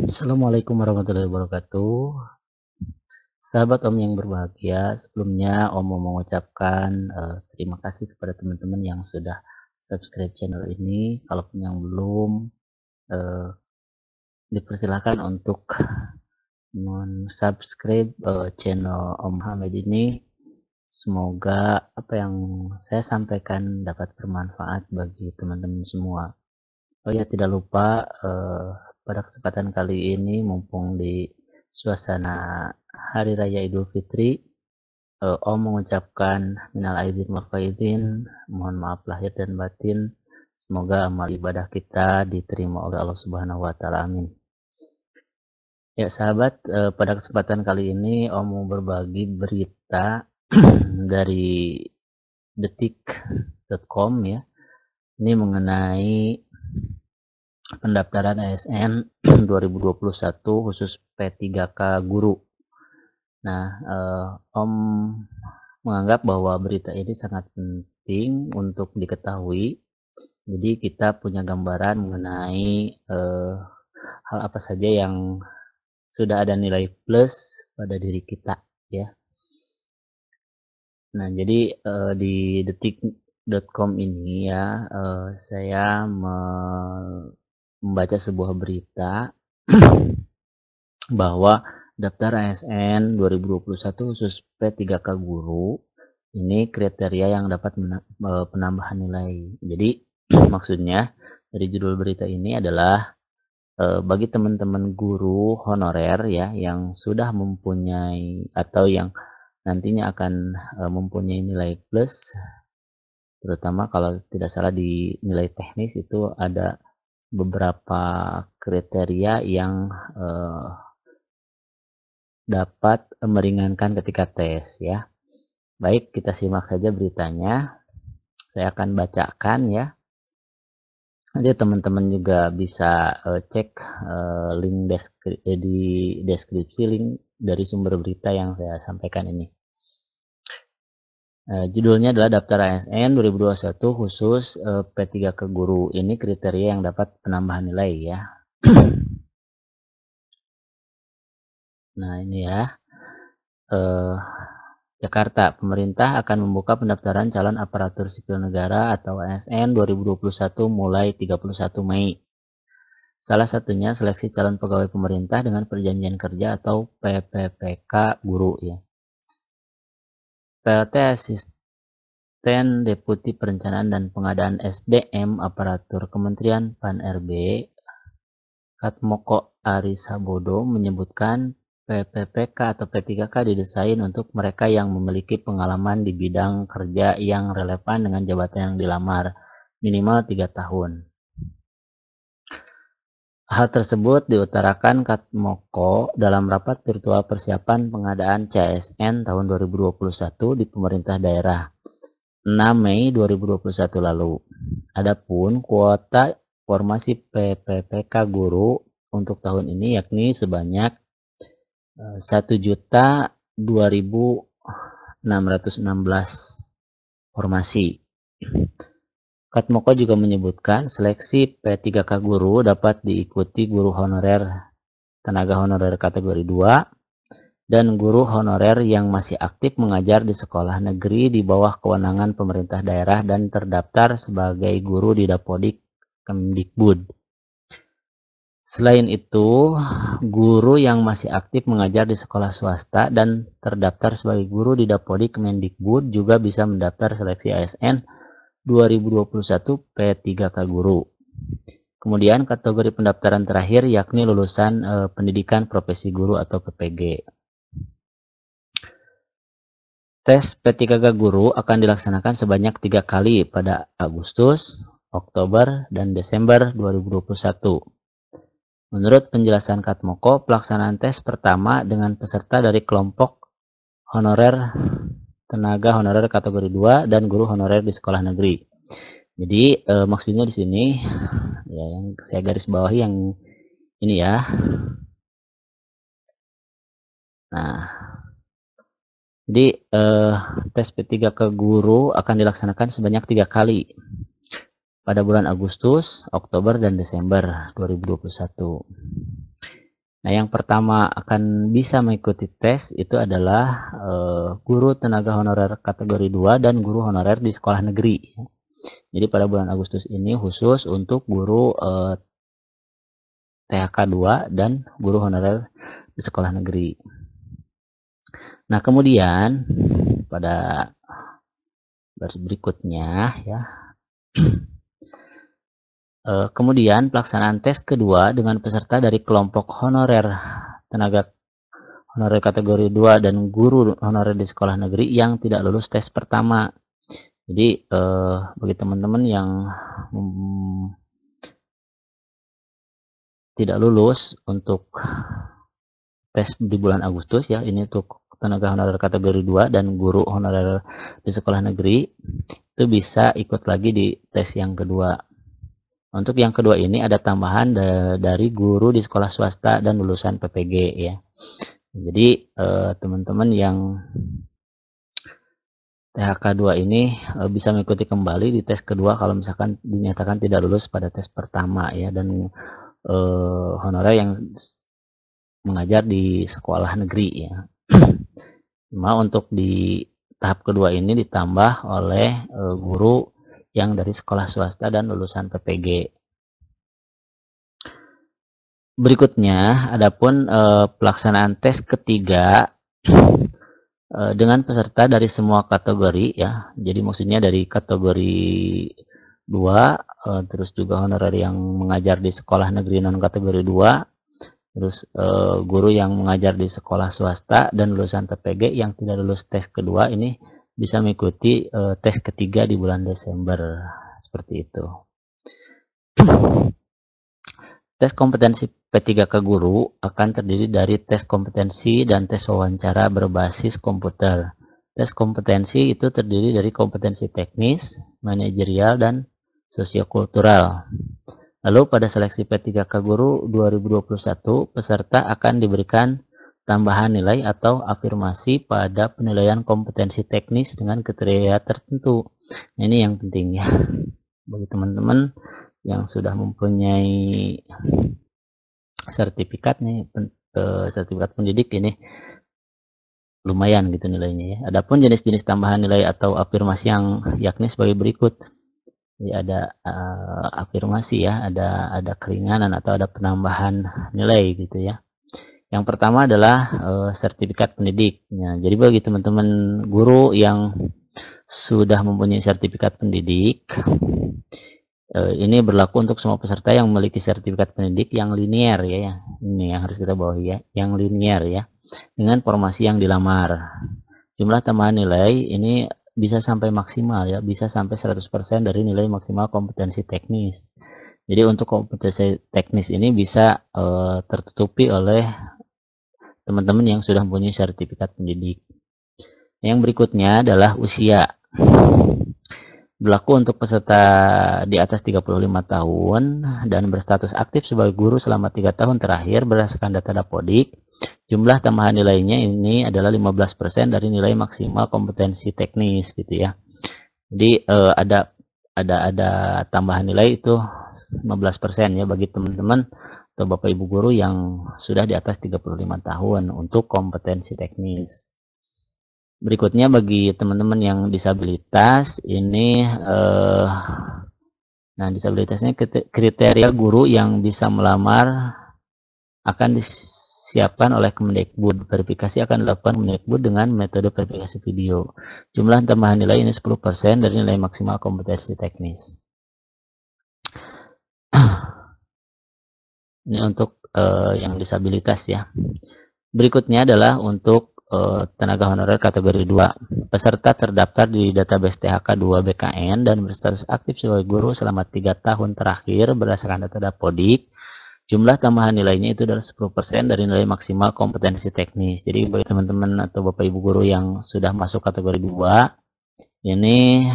Assalamualaikum warahmatullahi wabarakatuh. Sahabat Om yang berbahagia, sebelumnya Om mau mengucapkan terima kasih kepada teman-teman yang sudah subscribe channel ini. Kalaupun yang belum, eh, dipersilahkan untuk subscribe channel Om Hamid ini. Semoga apa yang saya sampaikan dapat bermanfaat bagi teman-teman semua. Oh ya, tidak lupa pada kesempatan kali ini mumpung di suasana Hari Raya Idul Fitri, Om mengucapkan minal aidin wal faizin, mohon maaf lahir dan batin. Semoga amal ibadah kita diterima oleh Allah Subhanahu wa taala. Amin. Ya, sahabat, pada kesempatan kali ini Om mau berbagi berita dari detik.com ya. Ini mengenai pendaftaran ASN 2021 khusus P3K guru. Nah, Om menganggap bahwa berita ini sangat penting untuk diketahui. Jadi kita punya gambaran mengenai hal apa saja yang sudah ada nilai plus pada diri kita ya. Nah, jadi di detik.com ini ya, saya membaca sebuah berita bahwa daftar ASN 2021 khusus P3K guru ini kriteria yang dapat penambahan nilai. Jadi maksudnya dari judul berita ini adalah bagi teman-teman guru honorer ya yang sudah mempunyai atau yang nantinya akan mempunyai nilai plus, terutama kalau tidak salah di nilai teknis itu ada beberapa kriteria yang dapat meringankan ketika tes ya. Baik, kita simak saja beritanya. Saya akan bacakan ya. Nanti teman-teman juga bisa cek link di deskripsi link dari sumber berita yang saya sampaikan ini. Judulnya adalah Daftar ASN 2021 khusus P3K guru. Ini kriteria yang dapat penambahan nilai ya. Nah ini ya. Jakarta, pemerintah akan membuka pendaftaran calon aparatur sipil negara atau ASN 2021 mulai 31 Mei. Salah satunya seleksi calon pegawai pemerintah dengan perjanjian kerja atau PPPK guru ya. PLT Asisten Deputi Perencanaan dan Pengadaan SDM Aparatur Kementerian PAN-RB Katmoko Arisabodo menyebutkan PPPK atau P3K didesain untuk mereka yang memiliki pengalaman di bidang kerja yang relevan dengan jabatan yang dilamar, minimal 3 tahun. Hal tersebut diutarakan Katmoko dalam rapat virtual persiapan pengadaan CSN tahun 2021 di pemerintah daerah 6 Mei 2021 lalu. Adapun kuota formasi PPPK guru untuk tahun ini yakni sebanyak 1.002.616 formasi. Katmoko juga menyebutkan seleksi P3K guru dapat diikuti guru honorer, tenaga honorer kategori 2, dan guru honorer yang masih aktif mengajar di sekolah negeri di bawah kewenangan pemerintah daerah dan terdaftar sebagai guru di Dapodik Kemdikbud. Selain itu, guru yang masih aktif mengajar di sekolah swasta dan terdaftar sebagai guru di Dapodik Kemendikbud juga bisa mendaftar seleksi ASN 2021 P3K guru. Kemudian kategori pendaftaran terakhir yakni lulusan pendidikan profesi guru atau PPG. Tes P3K guru akan dilaksanakan sebanyak 3 kali pada Agustus, Oktober, dan Desember 2021. Menurut penjelasan Katmoko, pelaksanaan tes pertama dengan peserta dari kelompok honorer, tenaga honorer kategori 2, dan guru honorer di sekolah negeri. Jadi maksudnya di sini ya yang saya garis bawahi yang ini ya. Nah, jadi tes P3K guru akan dilaksanakan sebanyak 3 kali pada bulan Agustus, Oktober, dan Desember 2021. Nah, yang pertama akan bisa mengikuti tes itu adalah guru tenaga honorer kategori 2 dan guru honorer di sekolah negeri. Jadi pada bulan Agustus ini khusus untuk guru THK 2 dan guru honorer di sekolah negeri. Nah, kemudian pada baris berikutnya ya. Kemudian pelaksanaan tes kedua dengan peserta dari kelompok honorer tenaga honorer kategori 2 dan guru honorer di sekolah negeri yang tidak lulus tes pertama. Jadi bagi teman-teman yang tidak lulus untuk tes di bulan Agustus ya, ini untuk tenaga honorer kategori 2 dan guru honorer di sekolah negeri, itu bisa ikut lagi di tes yang kedua. Untuk yang kedua ini ada tambahan dari guru di sekolah swasta dan lulusan PPG ya. Jadi teman-teman yang THK 2 ini bisa mengikuti kembali di tes kedua kalau misalkan dinyatakan tidak lulus pada tes pertama ya, dan honorer yang mengajar di sekolah negeri ya. Cuma untuk di tahap kedua ini ditambah oleh guru yang dari sekolah swasta dan lulusan PPG. Berikutnya adapun pelaksanaan tes ketiga dengan peserta dari semua kategori ya. Jadi maksudnya dari kategori 2 terus juga honorer yang mengajar di sekolah negeri non kategori 2, terus guru yang mengajar di sekolah swasta dan lulusan PPG yang tidak lulus tes kedua ini bisa mengikuti tes ketiga di bulan Desember seperti itu. Tes kompetensi P3K guru akan terdiri dari tes kompetensi dan tes wawancara berbasis komputer. Tes kompetensi itu terdiri dari kompetensi teknis, manajerial, dan sosiokultural. Lalu pada seleksi P3K Guru 2021, peserta akan diberikan tambahan nilai atau afirmasi pada penilaian kompetensi teknis dengan kriteria tertentu. Nah, ini yang penting ya. Bagi teman-teman yang sudah mempunyai sertifikat nih, sertifikat pendidik ini lumayan gitu nilainya ya. Adapun jenis-jenis tambahan nilai atau afirmasi yang yakni sebagai berikut. Jadi ada afirmasi ya, ada keringanan atau ada penambahan nilai gitu ya. Yang pertama adalah sertifikat pendidik. Ya, jadi bagi teman-teman guru yang sudah mempunyai sertifikat pendidik, ini berlaku untuk semua peserta yang memiliki sertifikat pendidik yang linear ya. Ini yang harus kita bawahi ya, yang linear ya, dengan formasi yang dilamar. Jumlah tambahan nilai ini bisa sampai maksimal ya, bisa sampai 100% dari nilai maksimal kompetensi teknis. Jadi untuk kompetensi teknis ini bisa tertutupi oleh teman-teman yang sudah mempunyai sertifikat pendidik. Yang berikutnya adalah usia. Berlaku untuk peserta di atas 35 tahun dan berstatus aktif sebagai guru selama 3 tahun terakhir berdasarkan data Dapodik. Jumlah tambahan nilainya ini adalah 15% dari nilai maksimal kompetensi teknis gitu ya. Jadi ada tambahan nilai itu 15% ya bagi teman-teman atau Bapak Ibu guru yang sudah di atas 35 tahun untuk kompetensi teknis. Berikutnya bagi teman-teman yang disabilitas ini nah disabilitasnya kriteria guru yang bisa melamar akan disiapkan oleh Kemendikbud. Verifikasi akan dilakukan Kemendikbud dengan metode verifikasi video. Jumlah tambahan nilai ini 10% dari nilai maksimal kompetensi teknis. Ini untuk yang disabilitas ya. Berikutnya adalah untuk tenaga honorer kategori 2. Peserta terdaftar di database THK 2 BKN dan berstatus aktif sebagai guru selama 3 tahun terakhir berdasarkan data Dapodik. Jumlah tambahan nilainya itu adalah 10% dari nilai maksimal kompetensi teknis. Jadi bagi teman-teman atau Bapak Ibu guru yang sudah masuk kategori 2, ini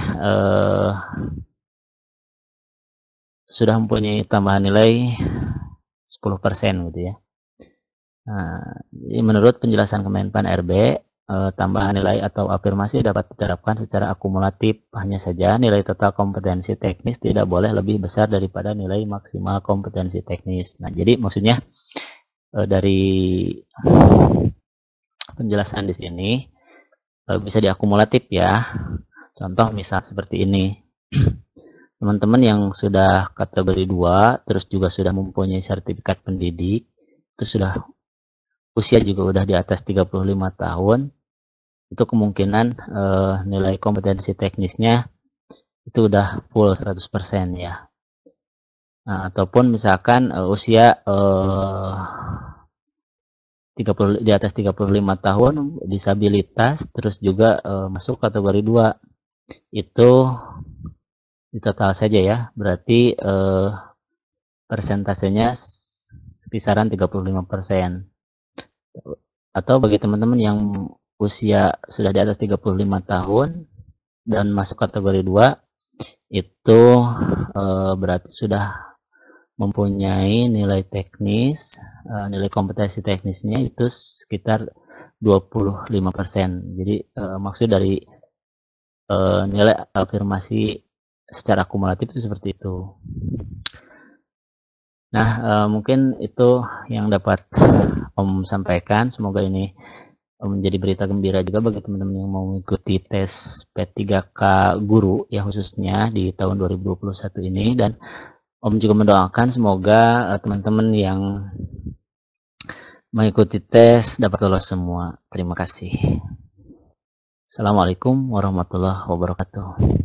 sudah mempunyai tambahan nilai 10% gitu ya. Nah, jadi menurut penjelasan Kemenpan RB, tambahan nilai atau afirmasi dapat diterapkan secara akumulatif. Hanya saja nilai total kompetensi teknis tidak boleh lebih besar daripada nilai maksimal kompetensi teknis. Nah, jadi maksudnya dari penjelasan di sini bisa diakumulatif ya. Contoh misal seperti ini. Teman-teman yang sudah kategori 2 terus juga sudah mempunyai sertifikat pendidik, itu sudah usia juga udah di atas 35 tahun, itu kemungkinan nilai kompetensi teknisnya itu udah full 100% ya. Nah, ataupun misalkan usia 30, di atas 35 tahun, disabilitas, terus juga masuk kategori 2. Itu di total saja ya, berarti persentasenya kisaran 35%. Atau bagi teman-teman yang usia sudah di atas 35 tahun dan masuk kategori 2, itu berarti sudah mempunyai nilai teknis, nilai kompetensi teknisnya itu sekitar 25%. Jadi maksud dari nilai afirmasi secara akumulatif itu seperti itu. Nah, mungkin itu yang dapat Om sampaikan. Semoga ini menjadi berita gembira juga bagi teman-teman yang mau mengikuti tes P3K guru ya, khususnya di tahun 2021 ini. Dan Om juga mendoakan semoga teman-teman yang mengikuti tes dapat lolos semua. Terima kasih. Assalamualaikum warahmatullahi wabarakatuh.